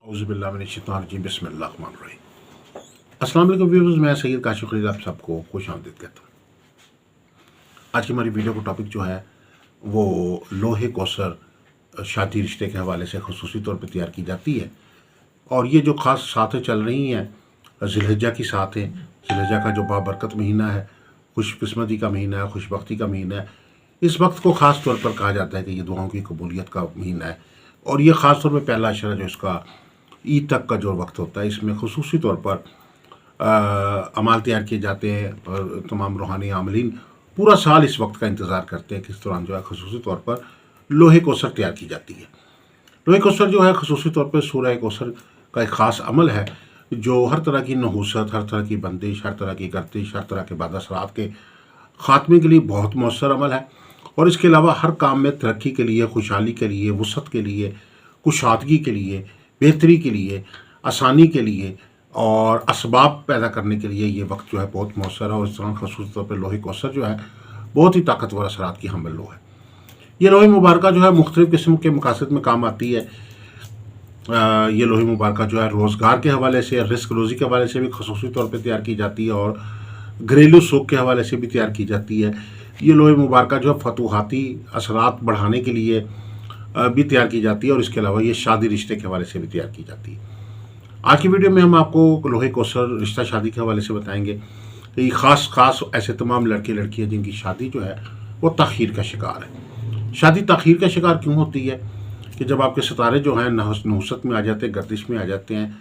औज़ुबिल्लाहिमिनश्शैतानिर्रजीम बिस्मिल्लाहिर्रहमानिर्रहीम। अस्सलाम वालेकुम व्यूअर्स, मैं सैयद काशिफ खलील आप सबको खुशामदीद कहता हूँ। आज की हमारी वीडियो का टॉपिक जो है वो लोहे कौसर शादी रिश्ते के हवाले से खुसूसी तौर पर तैयार की जाती है। और ये जो ख़ास साथें चल रही हैं ज़िलहिज्जा की साथें, ज़िलहिज्जा का जो बाबरकत महीना है, खुशकिस्मती का महीना है, खुशबख्ती का महीना है। इस वक्त को ख़ास तौर पर कहा जाता है कि ये दुआओं की कबूलियत का महीना है। और ये ख़ास तौर पर पहला अशरा जो इसका ईद तक का जो वक्त होता है, इसमें खुसूसी तौर पर अमाल तैयार किए जाते हैं और तमाम रूहानी आमलीन पूरा साल इस वक्त का इंतज़ार करते हैं कि इस दौरान जो है खुसूसी तौर पर लोहे कौसर तैयार की जाती है। लोहे कौसर जो है खुसूसी तौर पर सूरह कौसर का एक ख़ास अमल है जो हर तरह की नहूसत, हर तरह की बंदिश, हर तरह की गर्दिश, हर तरह के बाद असरात के ख़ात्मे के लिए बहुत मौसर अमल है। और इसके अलावा हर काम में तरक्की के लिए, खुशहाली के लिए, वसअत के लिए, कुशादगी के लिए, बेहतरी के लिए, आसानी के लिए और असबाब पैदा करने के लिए ये वक्त जो है बहुत मौसर है। और इस दौरान ख़ुसूसी तौर पर लोहे कौसर जो है बहुत ही ताकतवर असरात की हामिल लो है। ये लोहे मुबारक जो है मुख्तलिफ़ किस्म के मकासद में काम आती है। ये लोहे मुबारक जो है रोज़गार के हवाले से, रिस्क रोज़ी के हवाले से भी खुसूसी तौर पर तैयार की जाती है और घरेलू सूख के हवाले से भी तैयार की जाती है। ये लोहे मुबारक जो है फतूहाती असरात बढ़ाने के लिए भी तैयार की जाती है और इसके अलावा ये शादी रिश्ते के हवाले से भी तैयार की जाती है। आज की वीडियो में हम आपको लोहे कौसर रिश्ता शादी के हवाले से बताएंगे कि ख़ास ऐसे तमाम लड़के लड़कियाँ जिनकी शादी जो है वो ताख़ीर का शिकार है। शादी ताख़ीर का शिकार क्यों होती है कि जब आपके सितारे जो हैं नहुसत में आ जाते हैं, गर्दिश में आ जाते हैं।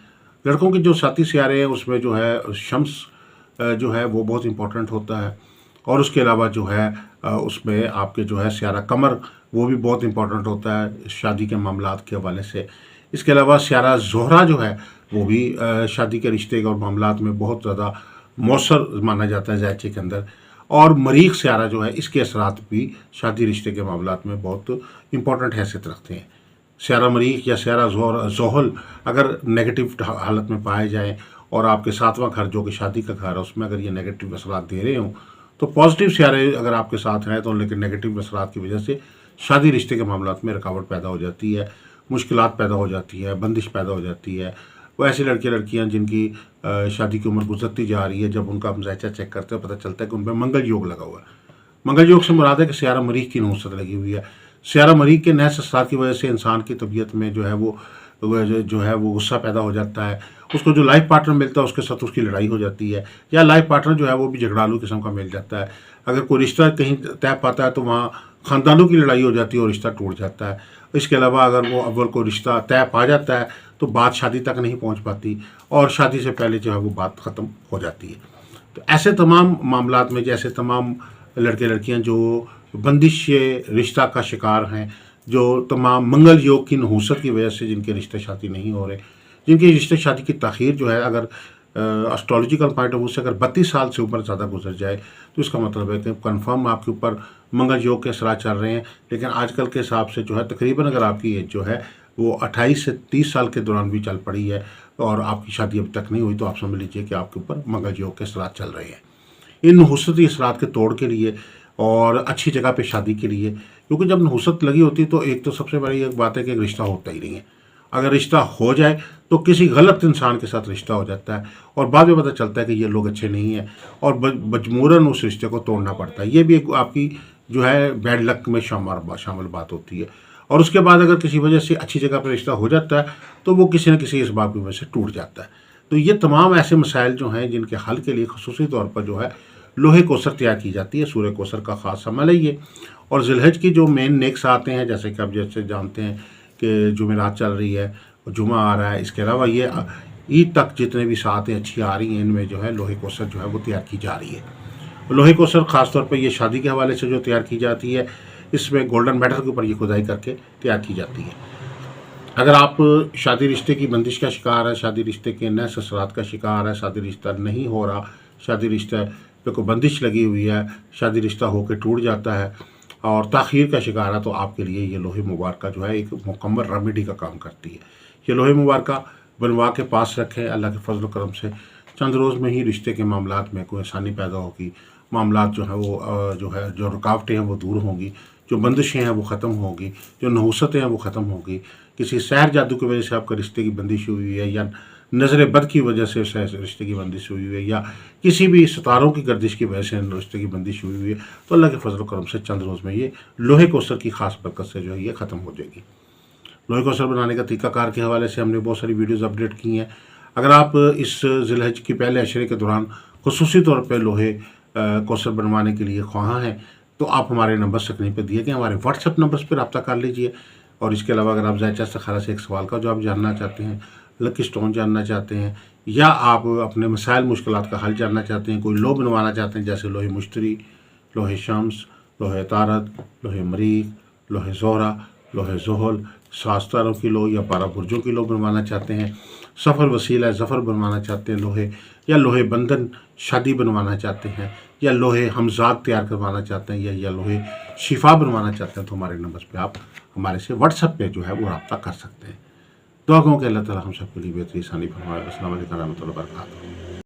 लड़कों के जो साथी सियारे हैं उसमें जो है शम्स जो है वो बहुत इंपॉर्टेंट होता है। और उसके अलावा जो है उसमें आपके जो है स्यारा कमर वो भी बहुत इंपॉर्टेंट होता है शादी के मामलात के हवाले से। इसके अलावा स्यारा ज़ोहरा जो है वो भी शादी के रिश्ते और मामलात में बहुत ज़्यादा मौसर माना जाता है ज़ैचे के अंदर। और मरीख स्यारा जो है इसके असरात भी शादी रिश्ते के मामलात में बहुत इंपॉर्टेंट हैसियत रखते हैं। स्यारा मरीख या स्यारा ज़ोहल अगर नेगेटिव हालत में पाए जाएँ और आपके सातवां घर जो कि शादी का घर है उसमें अगर ये नेगेटिव असरात दे रहे हों तो पॉजिटिव स्यारे अगर आपके साथ हैं तो लेकिन नेगेटिव असरात की वजह से शादी रिश्ते के मामलात में रुकावट पैदा हो जाती है, मुश्किलात पैदा हो जाती है, बंदिश पैदा हो जाती है। वो ऐसे लड़के लड़कियां जिनकी शादी की उम्र गुजरती जा रही है, जब उनका हम ज़ायचा चेक करते हैं पता चलता है कि उनमें मंगल योग लगा हुआ है। मंगल योग से मुराद है कि स्यारा मरीख की नहुसत लगी हुई है। स्यारा मरीख के नहस असरात की वजह से इंसान की तबीयत में जो है वो गुस्सा पैदा हो जाता है। उसको जो लाइफ पार्टनर मिलता है उसके साथ उसकी लड़ाई हो जाती है, या लाइफ पार्टनर जो है वो भी झगड़ालू किस्म का मिल जाता है। अगर कोई रिश्ता कहीं तय पाता है तो वहाँ ख़ानदानों की लड़ाई हो जाती है और रिश्ता टूट जाता है। इसके अलावा अगर वो अव्वल को रिश्ता तय पा जाता है तो बात शादी तक नहीं पहुँच पाती और शादी से पहले जो है वो बात ख़त्म हो जाती है। तो ऐसे तमाम मामलात में जैसे तमाम लड़के लड़कियाँ जो बंदिश रिश्ता का शिकार हैं, जो तमाम मंगल योग की नहुसत की वजह से जिनके रिश्ते शादी नहीं हो रहे, जिनके रिश्ते शादी की ताख़ीर जो है अगर एस्ट्रोलॉजिकल पॉइंट ऑफ व्यू से अगर 32 साल से ऊपर ज़्यादा गुजर जाए तो इसका मतलब है कि कन्फर्म आपके ऊपर मंगल योग के असरात चल रहे हैं। लेकिन आजकल के हिसाब से जो है तकरीबन अगर आपकी एज जो है वो 28 से 30 साल के दौरान भी चल पड़ी है और आपकी शादी अभी तक नहीं हुई तो आप समझ लीजिए कि आपके ऊपर मंगल योग के असरात चल रहे हैं। इन नहुसती असरात के तोड़ के लिए और अच्छी जगह पे शादी के लिए, क्योंकि जब नहुसत लगी होती है तो एक तो सबसे बड़ी एक बात है कि एक रिश्ता होता ही नहीं है। अगर रिश्ता हो जाए तो किसी गलत इंसान के साथ रिश्ता हो जाता है और बाद में पता चलता है कि ये लोग अच्छे नहीं हैं और मजबूरन उस रिश्ते को तोड़ना पड़ता है। ये भी एक आपकी जो है बैड लक में शामिल बात होती है। और उसके बाद अगर किसी वजह से अच्छी जगह पर रिश्ता हो जाता है तो वो किसी न किसी इसबाब की वजह से टूट जाता है। तो ये तमाम ऐसे मसाइल जो हैं जिनके हल के लिए खुसूसी तौर पर जो है लोहे कौसर तैयार की जाती है। सूरह कौसर का ख़ास अमल है ये। और ज़िलहज की जो मेन नेक्स आते हैं, जैसे कि आप जैसे जानते हैं कि जुमेरात चल रही है, जुमा आ रहा है, इसके अलावा ये ईद तक जितने भी सातें अच्छी आ रही हैं इनमें जो है लोहे कौसर जो है वो तैयार की जा रही है। लोहे कौसर ख़ास तौर पर ये शादी के हवाले से जो तैयार की जाती है इसमें गोल्डन मेटल के ऊपर ये खुदाई करके तैयार की जाती है। अगर आप शादी रिश्ते की बंदिश का शिकार है, शादी रिश्ते के नए असरात का शिकार है, शादी रिश्ता नहीं हो रहा, शादी रिश्ता पे कोई बंदिश लगी हुई है, शादी रिश्ता होकर टूट जाता है और ताख़ीर का शिकार है, तो आपके लिए ये लोहे मुबारक जो है एक मुकम्मल रेमेडी का काम करती है। ये लोहे मुबारक बनवा के पास रखें, अल्लाह के फजल करम से चंद रोज़ में ही रिश्ते के मामलात में कोई आसानी पैदा होगी, मामलात जो है वो जो रुकावटें हैं वो दूर होंगी, जो बंदिशें हैं वो ख़त्म होंगी, जो नहुसतें हैं वो ख़त्म होंगी, किसी सहर जादू की वजह से आपका रिश्ते की बंदिश हुई है, या नज़र बद की वजह से रिश्ते की बंदिश हुई है, या किसी भी सितारों की गर्दिश की वजह से रिश्ते की बंदिश हुई है, तो अल्लाह के फजल करम से चंद रोज़ में ये लोहे कौसर की खास बरकत से जो है ये ख़त्म हो जाएगी। लोहे कौसर बनाने का तरीक़ाकार के हवाले से हमने बहुत सारी वीडियोज़ अपडेट की हैं। अगर आप इस ज़िलहज के पहले अशरे के दौरान खुसूसी तौर पर लोहे कौसर बनवाने के लिए ख्वाह हैं, तो आप हमारे नंबर स्क्रीन पर दिए गए हमारे व्हाट्सएप नंबर्स पर रब्ता कर लीजिए। और इसके अलावा अगर आप ज़ायचा इस्तिखारा से एक सवाल का जवाब जानना चाहते हैं, लकी स्टोन जानना चाहते हैं, या आप अपने मसाइल मुश्किलात का हल जानना चाहते हैं, कोई लो बनवाना चाहते हैं जैसे लोहे मुश्तरी, लोहे शम्स, लोहे तारत, लोहे मरीख, लोहे ज़ोहरा, लोहे ज़ोहल, 7 सितारों की लो या 12 बुर्जों की लो बनवाना चाहते हैं, सफ़र वसीला ज़फ़र बनवाना चाहते हैं लोहे, या लोहे बंधन शादी बनवाना चाहते हैं, या लोहे हमजाद तैयार करवाना चाहते हैं, या लोहे शिफा बनवाना चाहते हैं, तो हमारे नंबर पे आप हमारे से व्हाट्सएप पे जो है वो रब्ता कर सकते हैं। दुआ कहूँ कि अल्लाह ताला हम सबके लिए बेहतरी आसानी फरमाए। अस्सलाम वालेकुम रहमतुल्लाहि व बरकातहू।